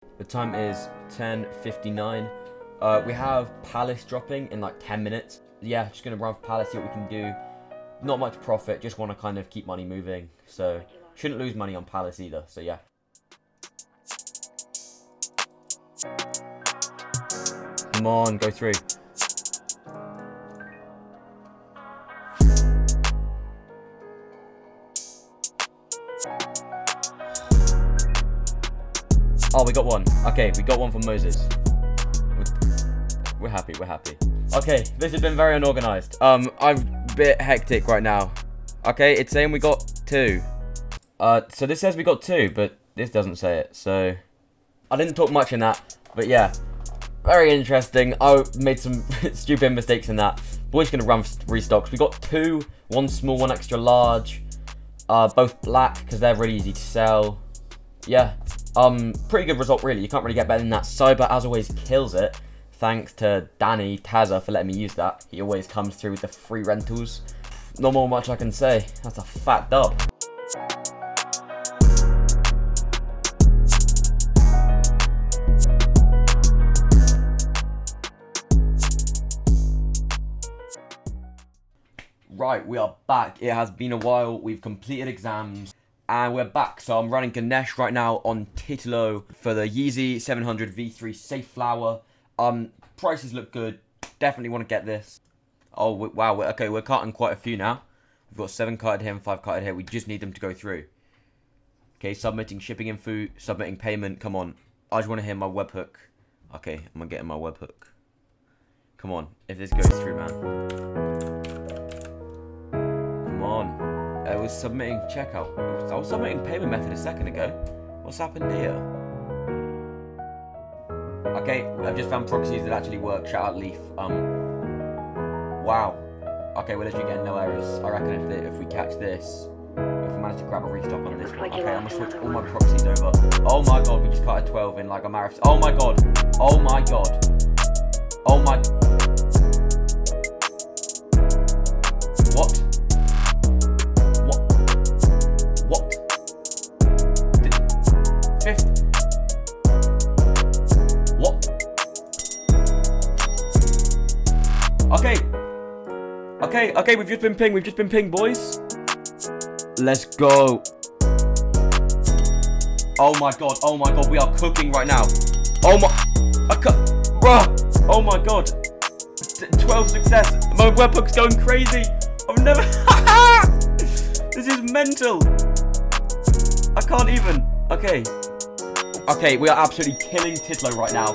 The time is 10:59. We have Palace dropping in like 10 minutes. Yeah, just gonna run for Palace, see what we can do. Not much profit, just want to kind of keep money moving. So, shouldn't lose money on Palace either, so yeah. Come on, go through. Oh, we got one. Okay, we got one from Moses. We're happy, we're happy. Okay, this has been very unorganized. I'm a bit hectic right now. Okay, it's saying we got 2. So this says we got 2, but this doesn't say it, so... I didn't talk much in that, but yeah. Very interesting. I made some stupid mistakes in that. We're just gonna run restocks. We got 2, one small, one extra large. Both black, because they're really easy to sell. Yeah. Pretty good result, really. You can't really get better than that. Cyber, as always, kills it. Thanks to Danny Tazza for letting me use that. He always comes through with the free rentals. Not more much I can say. That's a fat dub. Right, we are back. It has been a while. We've completed exams. And we're back, so I'm running Ganesh right now on Titlo for the Yeezy 700 V3 Safflower. Prices look good. Definitely want to get this. Oh, wow. Okay, we're carting quite a few now. We've got 7 carted here and 5 carted here. We just need them to go through. Okay, submitting shipping info, submitting payment. Come on. I just want to hear my webhook. Okay, I'm going to get in my webhook. Come on. If this goes through, man. Come on. I was submitting checkout. I was submitting payment method a second ago. What's happened here? Okay, I've just found proxies that actually work. Shout out Leaf. Wow. Okay, we're literally getting no errors. I reckon if we catch this, if we manage to grab a restock on this one. Okay, I'm gonna switch all my proxies over. Oh my god, we just caught a 12 in like a marathon. Oh my god. Oh my god. Oh my. What? Okay, we've just been pinged, boys. Let's go. Oh my god, we are cooking right now. Oh my god. 12 success. My webhook's going crazy. I've never... This is mental. I can't even. Okay, we are absolutely killing Titlo right now.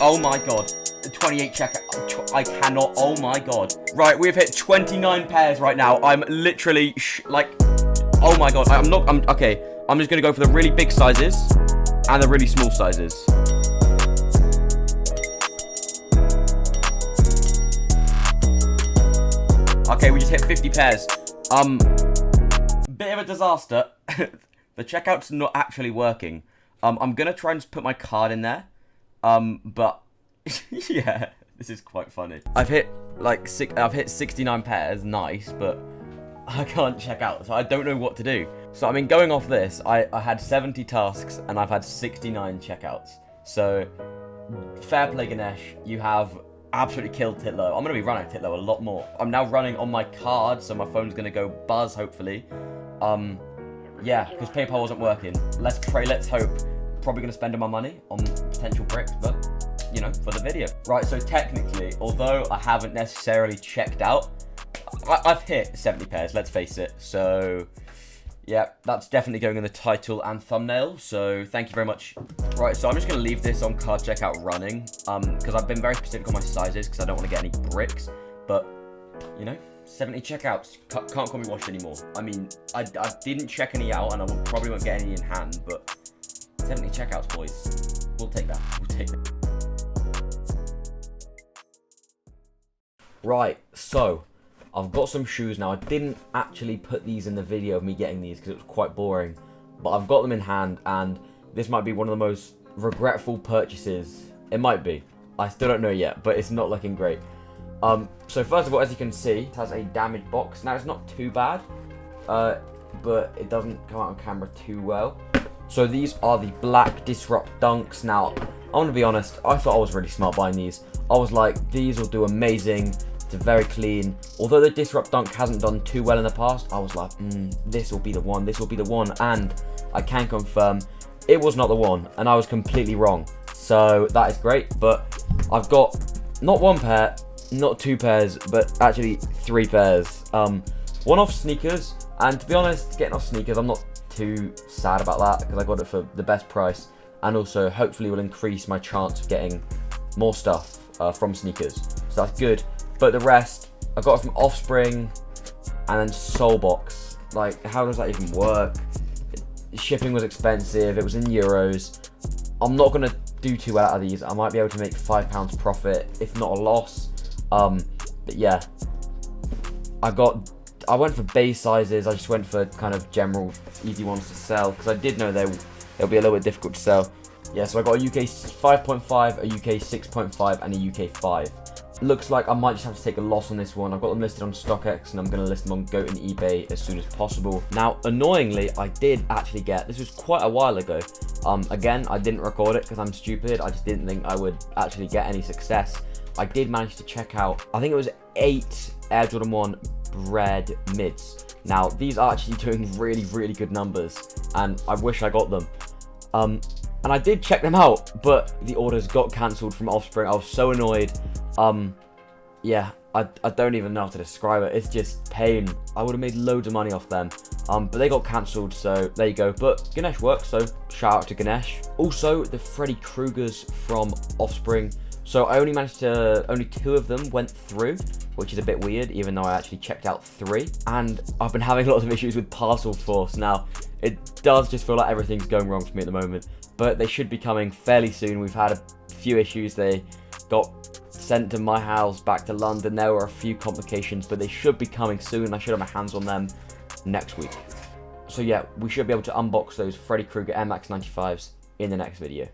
Oh my god. 28 checkout. I cannot. Oh my god. Right, we've hit 29 pairs right now. I'm literally like, oh my god. Okay. I'm just gonna go for the really big sizes and the really small sizes. Okay, we just hit 50 pairs. Bit of a disaster. The checkout's not actually working. I'm gonna try and just put my card in there. But yeah, this is quite funny. I've hit 69 pairs, nice, but I can't check out, so I don't know what to do. So I mean, going off this, I had 70 tasks and I've had 69 checkouts. So fair play, Ganesh. You have absolutely killed Titlo. I'm gonna be running Titlo a lot more. I'm now running on my card, so my phone's gonna go buzz, hopefully. Yeah, because PayPal wasn't working. Let's pray, let's hope. Probably gonna spend all my money on potential bricks, but you know, for the video. Right, so technically, although I haven't necessarily checked out, I've hit 70 pairs, let's face it. So yeah, that's definitely going in the title and thumbnail, so thank you very much. Right, so I'm just gonna leave this on card checkout running, because I've been very specific on my sizes, because I don't want to get any bricks, but you know, 70 checkouts, can't call me washed anymore. I mean, I didn't check any out, and I probably won't get any in hand, but 70 checkouts, boys. We'll take that. Right, so I've got some shoes now. I didn't actually put these in the video of me getting these because it was quite boring, but I've got them in hand, and this might be one of the most regretful purchases. It might be. I still don't know yet, but it's not looking great. So first of all, as you can see, it has a damaged box. Now, it's not too bad, but it doesn't come out on camera too well. So these are the black Disrupt Dunks. Now, I want to be honest, I thought I was really smart buying these. I was like, these will do amazing. It's very clean. Although the Disrupt Dunk hasn't done too well in the past, I was like, this will be the one, this will be the one. And I can confirm it was not the one, and I was completely wrong. So that is great, but I've got not one pair, not two pairs, but actually 3 pairs. One off sneakers, and to be honest, getting off sneakers, I'm not too sad about that because I got it for the best price, and also hopefully will increase my chance of getting more stuff from sneakers. So that's good. But the rest, I got it from Offspring and then Soulbox. Like, how does that even work? Shipping was expensive, it was in euros. I'm not going to do too well out of these. I might be able to make £5 profit, if not a loss. But yeah, I went for base sizes. I just went for kind of general easy ones to sell because I did know they'll be a little bit difficult to sell. Yeah, so I got a UK 5.5, a UK 6.5, and a UK 5. Looks like I might just have to take a loss on this one. I've got them listed on StockX, and I'm going to list them on Goat and eBay as soon as possible. Now, annoyingly, I did actually get, this was quite a while ago. Again, I didn't record it because I'm stupid. I just didn't think I would actually get any success. I did manage to check out, I think it was 8 Air Jordan 1 Bread mids. Now, these are actually doing really, really good numbers, and I wish I got them. And I did check them out, but the orders got cancelled from Offspring. I was so annoyed. Yeah, I don't even know how to describe it. It's just pain. I would have made loads of money off them. But they got cancelled, so there you go. But Ganesh works, so shout out to Ganesh. Also, the Freddy Kruegers from Offspring. So I only managed to, only 2 of them went through, which is a bit weird, even though I actually checked out 3. And I've been having lots of issues with Parcel Force. Now, it does just feel like everything's going wrong for me at the moment, but they should be coming fairly soon. We've had a few issues. They got sent to my house back to London. There were a few complications, but they should be coming soon. I should have my hands on them next week. So yeah, we should be able to unbox those Freddy Krueger MX95s in the next video.